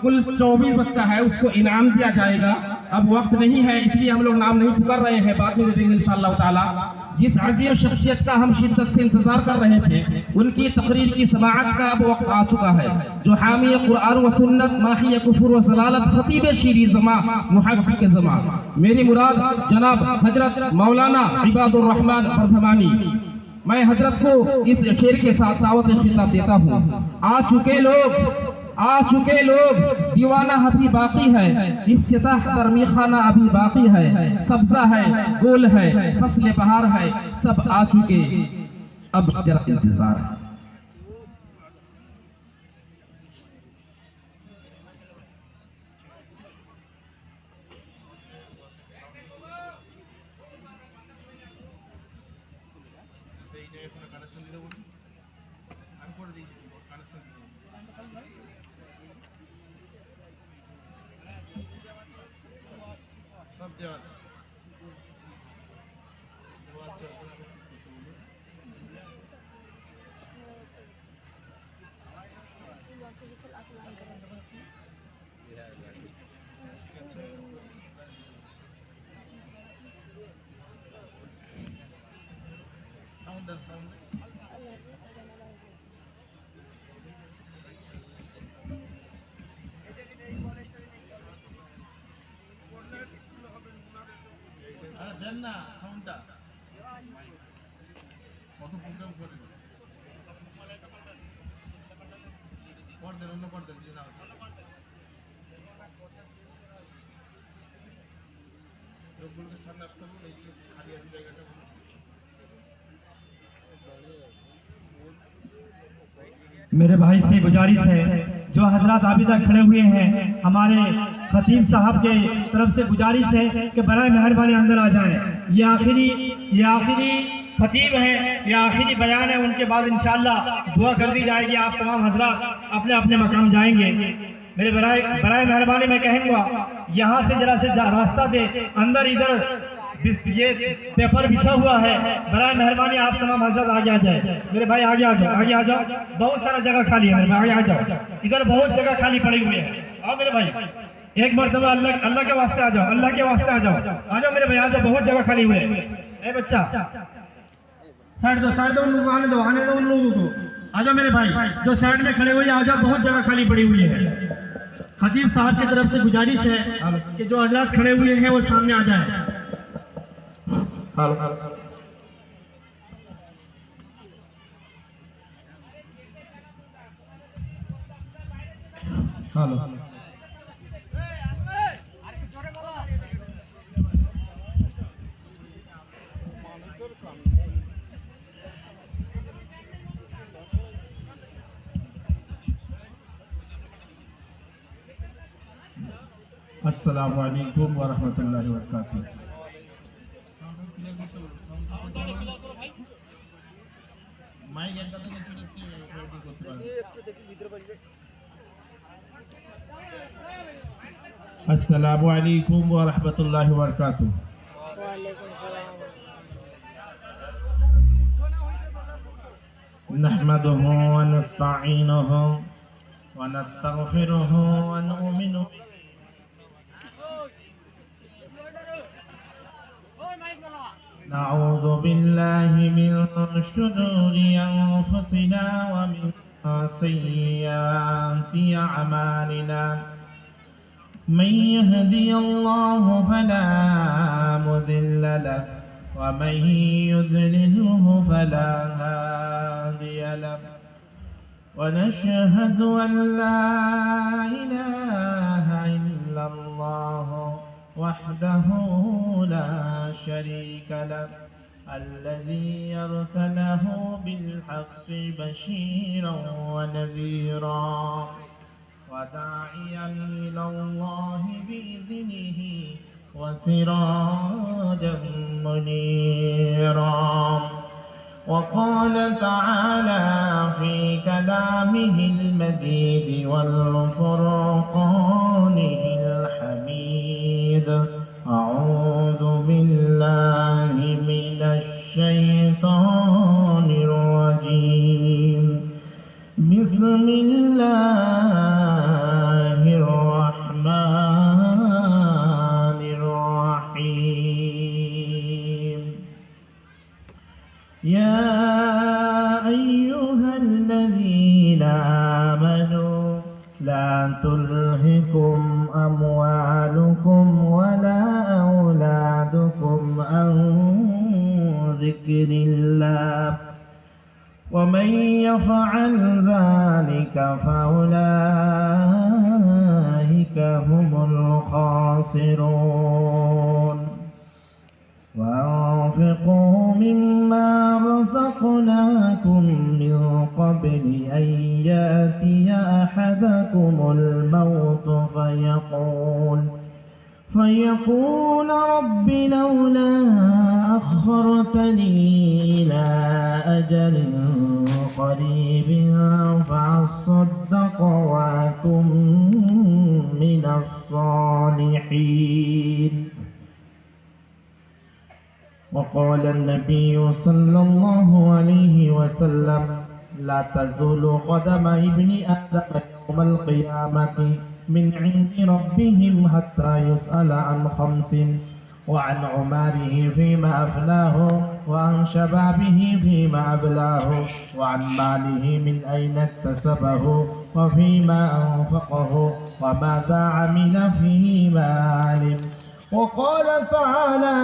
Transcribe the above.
कुल 24 बच्चा है, उसको इनाम दिया जाएगा। अब वक्त नहीं है इसलिए हम लोग नाम नहीं पुकार रहे हैं, बाद में दे देंगे इंशाअल्लाह ताला। जिस अजीम शख्सियत का हम शिद्दत से इंतजार कर रहे थे, उनकी तकरीर की समाअत का अब वक्त आ चुका है। जो हामी कुरान व सुन्नत, माही कुफर व ज़लालत, खतीब शीरी ज़मा, मुहक्किक ज़मा, मेरी मुराद जनाब हजरत मौलाना इबादुर रहमान बर्धमानी। मैं हजरत को इस शेर के साथ दावत खिताब देता हूँ। आ चुके लोग दीवाना अभी बाकी है, इफ्तिताह तरमीखाना अभी बाकी है, सब्जा है, गोल है, फसल बहार है, सब आ चुके, अब जरा इंतजार है। না সাউন্ডটা কত প্রোগ্রাম করে পর্দার অন্য পর্দার দিয়ে না লোকগুলোকে সামনে আসতে হবে, এই খালি আছে জায়গাটা। मेरे भाई से गुजारिश है, जो हजरत आबिदा खड़े हुए हैं, हमारे खतीब साहब के तरफ से गुजारिश है कि बराए मेहरबानी अंदर आ जाएं। ये आखिरी खतीब है, ये आखिरी बयान है, उनके बाद इंशाअल्लाह दुआ कर दी जाएगी। आप तमाम हजरत अपने अपने मकाम जाएंगे। मेरे बराए मेहरबानी मैं कहूँगा यहाँ से जरा से रास्ता दे, अंदर इधर ये पेपर बिछा हुआ है, बराए मेहरबानी आप तमाम हजरत आगे आ जाए। मेरे भाई आगे आ जाओ, आगे आ जाओ, बहुत सारा जगह खाली है, मेरे भाई आगे आ जाओ, इधर बहुत जगह खाली पड़ी हुई है। आओ मेरे भाई एक मरतबा अल्लाह के वास्ते आ जाओ, अल्लाह के वास्ते आ जाओ मेरे भाई, आ जाओ, बहुत जगह खाली हुई है। ए बच्चा साइड दो, उन लोगों को आने दो उन लोगों को, आ जाओ मेरे भाई जो साइड में खड़े हुए आ जाओ, बहुत जगह खाली पड़ी हुई है। खतीब साहब की तरफ से गुजारिश है कि जो हजरत खड़े हुए हैं वो सामने आ जाए। हेलो अस्सलामु अलैकुम व रहमतुल्लाहि व बरकातुहू। अस्सलामु अलैकुम व रहमतुल्लाहि व बरकातुहू। वालेकुम सलाम। नहमदुहु व नस्तईनुहु व नस्तगफिरुहु व नुमिनु नऊज़ु बिल्लाहि मिन शुरूरि अनफुसिना व मिन सय्यिआति अअमालिना। मन यहदियल्लाहु फला मुदिल्ल लहु व मन युद्लिलहु फला हादिय लहु। व नशहदु अन ला इलाहा इल्लल्लाह वहदहु ला शरीक लहु अल्लज़ी अरसलहु बिल्हक़्क़ि बशीरन व नज़ीरा وداعيا إلى الله بإذنه وسراجا منيرا. وقال تعالى في كلامه المجيد والفرقانه الحميد: أعوذ بالله من الشيطان الرجيم. بسم الله الرحمن تلهكم أموالكم ولا أولادكم عن ذكر الله ومن يفعل ذلك فأولئك هم الخاسرون وأنفقوا مما رزقناكم من قبل أن يأتي أحدكم الموت فيقول رب لولا أخرتني إلى أجل قريب فأصدق وأكن من الصالحين. وقال النبي صلى الله عليه وسلم لا تزول قدم ابن آدم يوم القيامة من عند ربهم حتى يسأل عن خمس وعن عمره فيما أفناه وعن شبابه فيما أبلاه وعن ماله من أين اكتسبه وفيما أنفقه وماذا عمل فيما علم. وقال تعالى